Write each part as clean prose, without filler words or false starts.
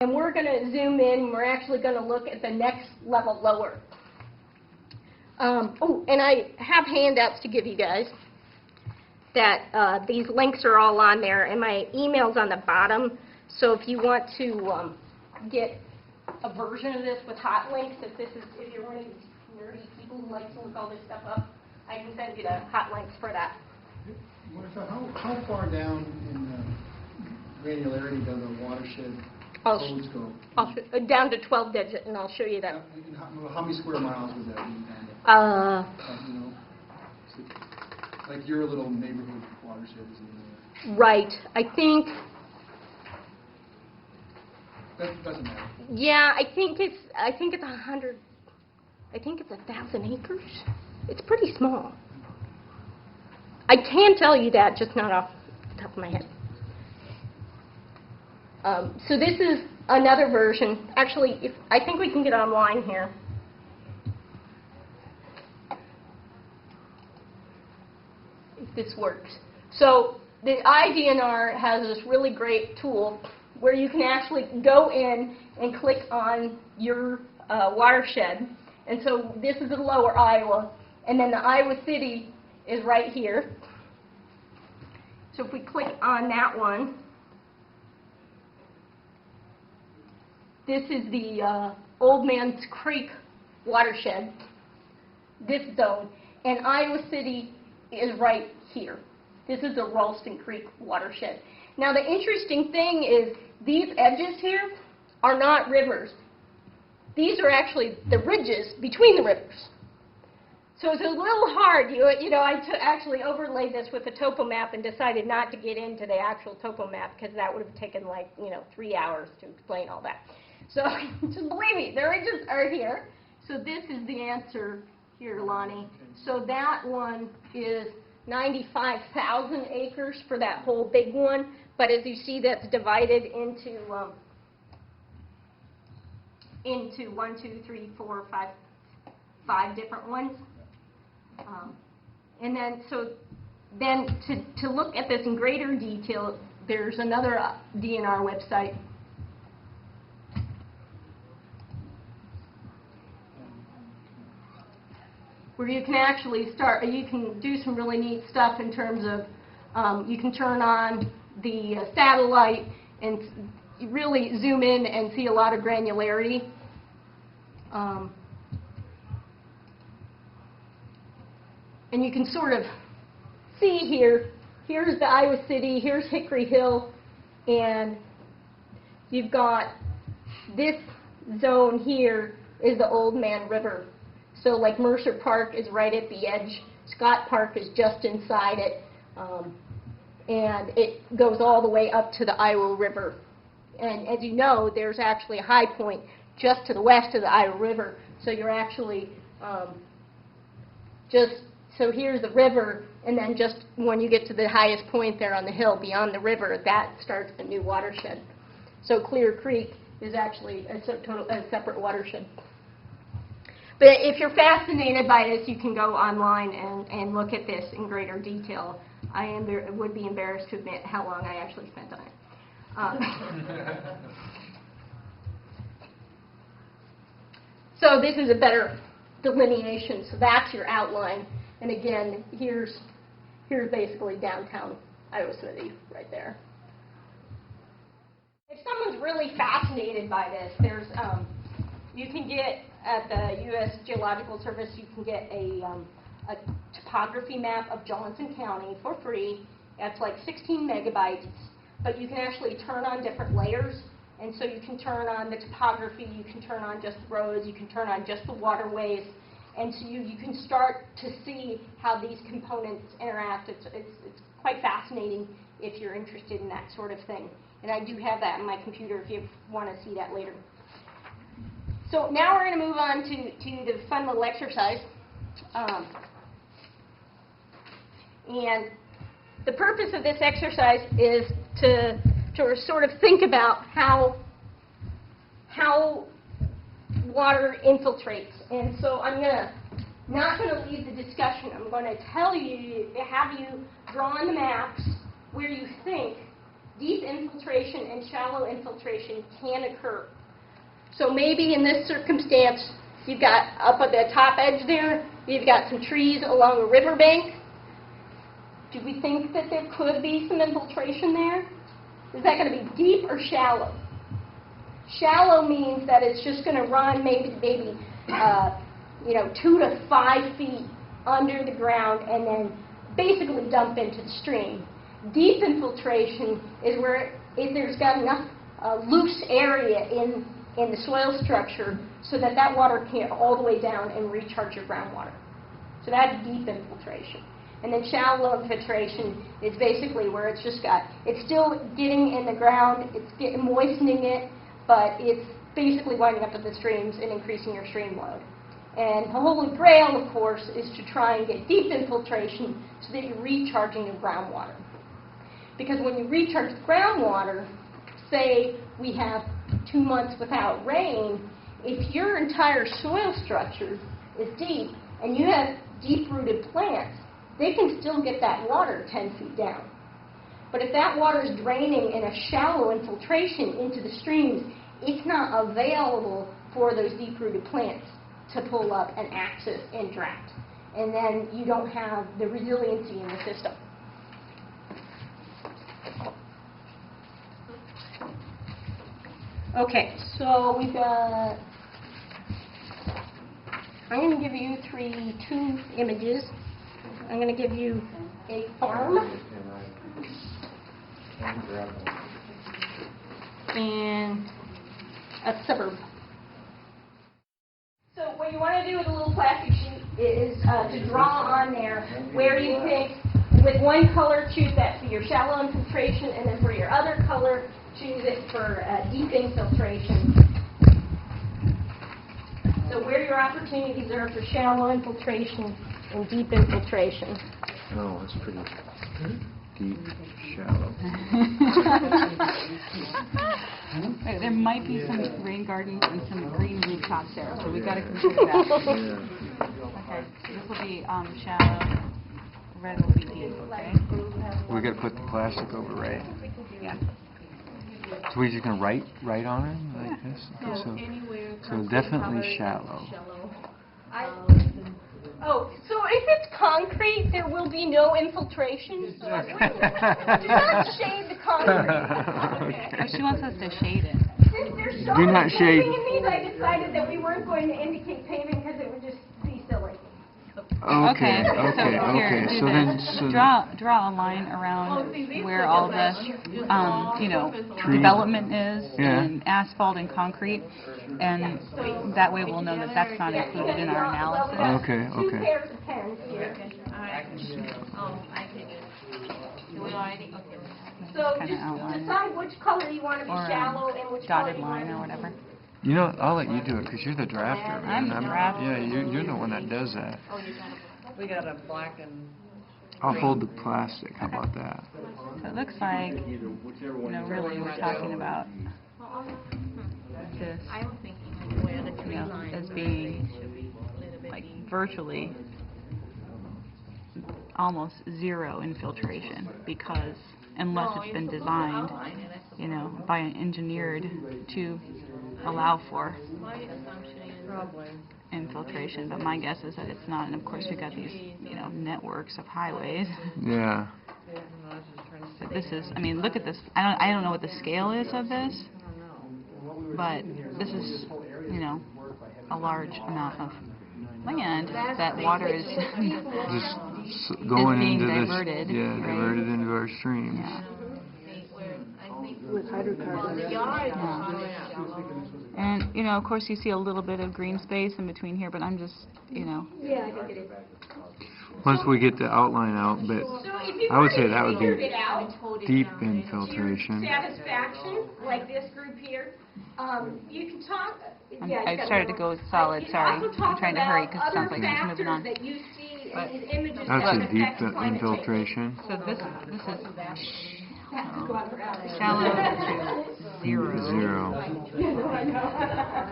And we're going to zoom in. We're actually going to look at the next level lower. Oh, and I have handouts to give you guys that these links are all on there, and my email's on the bottom. So if you want to get a version of this with hot links, if you're one of these nerdy people who like to look all this stuff up, I can send you the hot links for that. How far down in granularity does a watershed codes go? Down to 12 digit, and I'll show you that. How many square miles would that be? You know, like your little neighborhood watershed is in there. Right. I think. That doesn't matter. Yeah, I think it's 100. I think it's 1,000 acres. It's pretty small. I can tell you that, just not off the top of my head. So this is another version. Actually, I think we can get online here. If this works. So the IDNR has this really great tool where you can actually go in and click on your watershed. And so this is in Lower Iowa, and then the Iowa City is right here. So if we click on that one, this is the Old Man's Creek watershed, this zone, and Iowa City is right here. This is the Ralston Creek watershed. Now the interesting thing is these edges here are not rivers. These are actually the ridges between the rivers. So it's a little hard. I actually overlaid this with a topo map and decided not to get into the actual topo map because that would have taken 3 hours to explain all that. So just believe me, the ridges are here. So this is the answer here, Lonnie. So that one is 95,000 acres for that whole big one. But as you see, that's divided into 1, 2, 3, 4, 5 different ones. And then, to look at this in greater detail, there's another DNR website. Where you can actually you can do some really neat stuff in terms of, you can turn on the satellite and really zoom in and see a lot of granularity. And you can sort of see here's the Iowa City, here's Hickory Hill, and you've got this zone here is the Old Man River. So like Mercer Park is right at the edge, Scott Park is just inside it, and it goes all the way up to the Iowa River. And as you know, there's actually a high point just to the west of the Iowa River. So you're actually so here's the river, and then just when you get to the highest point there on the hill beyond the river, that starts a new watershed. So Clear Creek is actually a separate watershed. But if you're fascinated by this, you can go online and look at this in greater detail. I would be embarrassed to admit how long I actually spent on it. So this is a better delineation. So that's your outline. And again, here's basically downtown Iowa City right there. If someone's really fascinated by this, there's you can get at the U.S. Geological Service, you can get a topography map of Johnson County for free. That's like 16 megabytes, but you can actually turn on different layers. And so you can turn on the topography, you can turn on just roads, you can turn on just the waterways. And so you can start to see how these components interact. It's quite fascinating if you're interested in that sort of thing. And I do have that on my computer if you want to see that later. So now we're going to move on to the fun little exercise. And the purpose of this exercise is to sort of think about how water infiltrates. And so I'm not going to lead the discussion. I'm going to have you draw on the maps where you think deep infiltration and shallow infiltration can occur. So maybe in this circumstance, you've got up at the top edge there, you've got some trees along a riverbank. Do we think that there could be some infiltration there? Is that going to be deep or shallow? Shallow means that it's just going to run maybe 2 to 5 feet under the ground and then basically dump into the stream. Deep infiltration is where there's got enough loose area in the soil structure so that that water can get all the way down and recharge your groundwater. So that's deep infiltration. And then shallow infiltration is basically where it's still getting in the ground, it's moistening it, but it's basically winding up at the streams and increasing your stream load. And the holy grail, of course, is to try and get deep infiltration so that you're recharging your groundwater. Because when you recharge the groundwater, say we have 2 months without rain, if your entire soil structure is deep and you have deep-rooted plants, they can still get that water 10 feet down. But if that water is draining in a shallow infiltration into the streams, it's not available for those deep-rooted plants to pull up and access and draft. And then you don't have the resiliency in the system. Okay, so we've got, I'm going to give you two images. I'm going to give you a farm and a suburb. So what you want to do with a little plastic sheet is to draw on there where you think, with one color, choose that for your shallow infiltration, and then for your other color, choose it for deep infiltration. So where your opportunities are for shallow infiltration and deep infiltration. Oh, that's pretty deep, shallow. There might be some rain gardens and some green rooftops there, so we've got to consider that. Yeah. Okay, so this will be shallow, red will be deep, okay? We got to put the plastic over, right? Yeah. So we're just going to write on it like this? Okay, so definitely shallow. So if it's concrete, there will be no infiltration. So do not shade the concrete. Okay. Oh, she wants us to shade it. Since there's so Do much not shade. paving in these, I decided that we weren't going to indicate paving because it would just be silly. Okay. So here, do So this. then, Draw a line around where all the, development is, Yeah. and asphalt and concrete, and that way we'll know that that's not included in our analysis. Okay. Two pairs of pens here. So Kinda just outline it. decide which color you want to be Or shallow and which color dotted you want line to or be whatever. you know, I'll let you do it because you're the drafter, man. I'm the drafter. Yeah, you're the one that does that. We got a black and... I'll hold the plastic. How about that? So it looks like, really we're talking about this, as being like virtually almost zero infiltration, because unless it's been designed, by an engineered to allow for infiltration. But my guess is that it's not, and of course we've got these, networks of highways. Yeah. So this is, look at this. I don't know what the scale is of this, but this is, a large amount of land that water is Just going being into diverted, this, right? diverted into our streams. Yeah. With hydrocarbons. And, of course you see a little bit of green space in between here, but I'm just, Yeah, I think it is. Once we get the outline out, but So if you I would say that would figured be it out deep to your infiltration. satisfaction, like this group here, you can talk. I started to go solid, sorry. I'm trying to hurry because it sounds like it's moving on. That you see in these images That's that a deep affect climate change. infiltration. So this is shallow to zero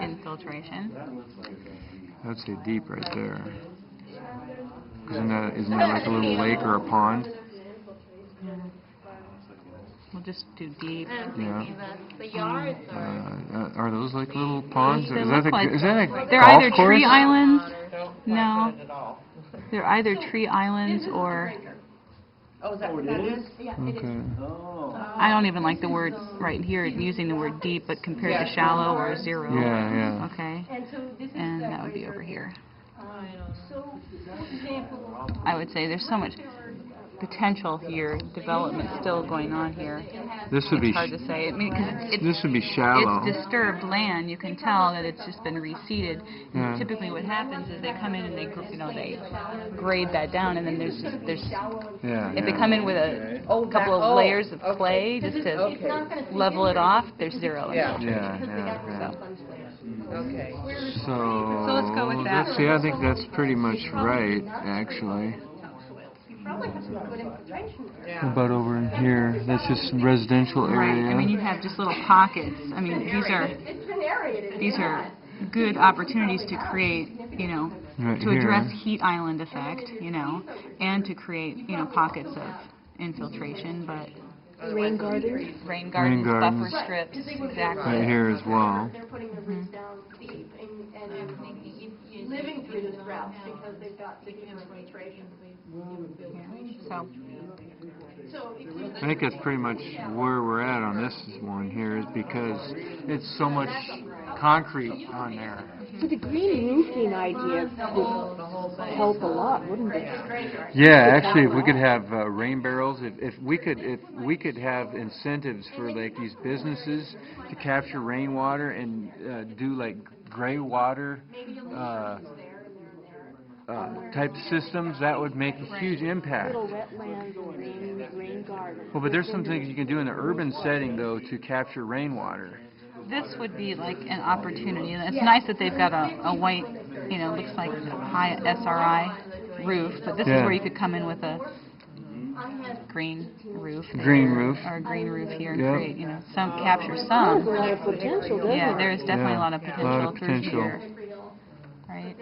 infiltration. I'd say deep right there. Isn't that like a little lake or a pond? We'll just do deep. And Yeah. maybe the yards Are those like little ponds? They Is look that like- is that a They're golf either course? tree islands. don't No. put it at all. They're either tree islands or Oh, is that what that is? Yeah, it is. Okay. I don't even like the word right here using the word deep, but compared to shallow or zero. Yeah, yeah. Okay. And so this is And that would be over here. So, for example, I would say there's so much potential here, development still going on here. This would be It's hard to say. I mean, 'cause it's this would be shallow. it's disturbed land. You can tell that it's just been reseeded. Yeah. Typically, what happens is they come in and they they grade that down, and then there's Yeah. if they yeah. come in with a couple of layers of clay just to level it off, there's zero. Yeah. Yeah, yeah, yeah. Okay. So let's go with that. let's see, I think that's pretty much right, actually. probably have some good infiltration there. Yeah. What about over in here? That's just residential area. Right. I mean, you have just little pockets. I mean, It's been aerated. these are good opportunities to create, Right to here. address heat island effect, and to create, pockets of infiltration, but Rain gardens? rain gardens, gardens. buffer strips, Right exactly. here as well. They're putting their roots down deep and living through this drought because they've got the infiltration. Yeah. So I think that's pretty much where we're at on this one here, is because it's so much concrete on there. So the green roofing idea would help a lot, wouldn't it? Yeah, actually, if we could have rain barrels, if we could have incentives for like these businesses to capture rainwater and do like gray water type systems, that would make a huge impact. Little wetlands and rain gardens. Well, but there's some things you can do in an urban setting though to capture rainwater. This would be like an opportunity, and it's nice that they've got a white, looks like a high SRI roof, but this is Yeah. where you could come in with a green roof. Green roof. Or a green roof here and Yep. create, capture There's some. a lot of potential, doesn't Yeah, it? there is definitely a lot of Yeah, potential lot of through potential. here. Right?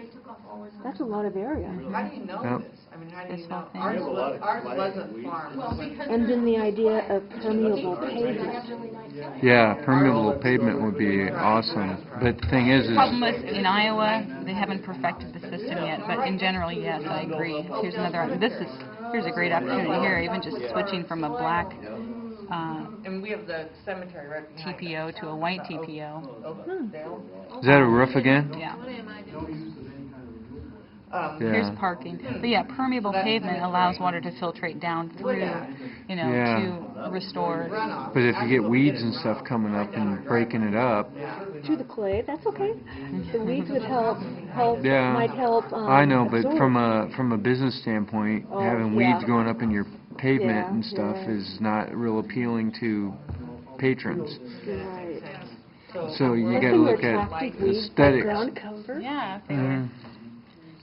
That's a lot of area. How do you know Yep. this? I mean, how do This you whole know? thing. Ours wasn't farmed. And then the idea of permeable pavement. Yeah, permeable pavement would be awesome. But the thing is Problem with, in Iowa, they haven't perfected the system yet, but in general, yes, I agree. Here's here's a great opportunity here, even just switching from a black And we have the cemetery right behind us. TPO to a white TPO. Oakdale. is that a roof again? Yeah. Yeah. Here's parking. But yeah, permeable pavement allows water to filtrate down through, Yeah. to restore. But if you get weeds and stuff coming up and breaking it up, To the clay, that's okay. The weeds would help, Yeah. might help. I know, but absorb. from a business standpoint, Oh, having yeah. weeds going up in your pavement Yeah, and stuff yeah. is not real appealing to patrons. Right. So you got to Something look at attractive weeds, aesthetics. ground cover. Yeah, Mhm.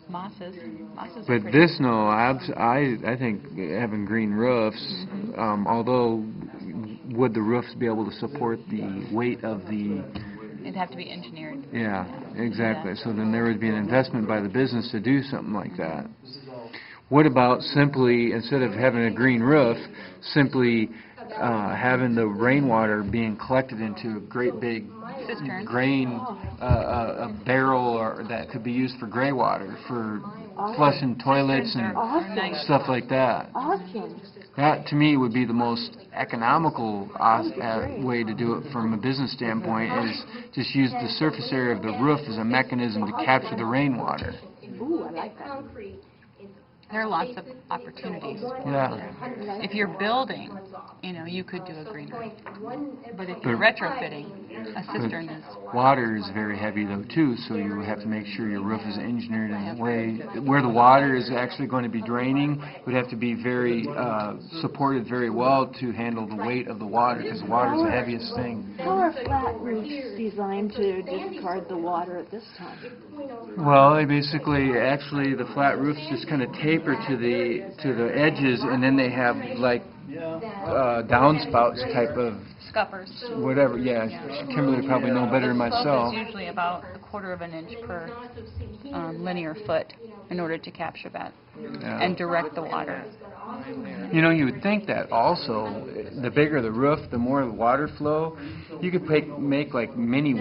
mosses. Mosses are But pretty. this, no, I think having green roofs, although would the roofs be able to support the weight of the, It'd have to be engineered. yeah, exactly. So then there would be an investment by the business to do something like that. What about simply, instead of having a green roof, simply having the rainwater being collected into a great big Cistern. a barrel or that could be used for gray water, for flushing toilets and Awesome. stuff like that. Awesome. That, to me, would be the most economical way to do it from a business standpoint, is just use the surface area of the roof as a mechanism to capture the rainwater. Ooh, I like that. There are lots of opportunities. Yeah. If you're building, you could do a green roof. But if you're retrofitting, a cistern is. Water is very heavy, though, too, so you would have to make sure your roof is engineered in a way where the water is actually going to be draining. It would have to be very supported very well to handle the weight of the water, because water is the heaviest thing. How are flat roofs designed to discard the water at this time? Well, they basically, actually, the flat roofs just kind of taper to the edges, and then they have like downspouts type of scuppers. whatever, yeah, Kimberly would probably know better than The slope myself. is usually about 1/4 of an inch per linear foot in order to capture that Yeah. and direct the water. You know, you would think that also, the bigger the roof, the more the water flow. You could make like mini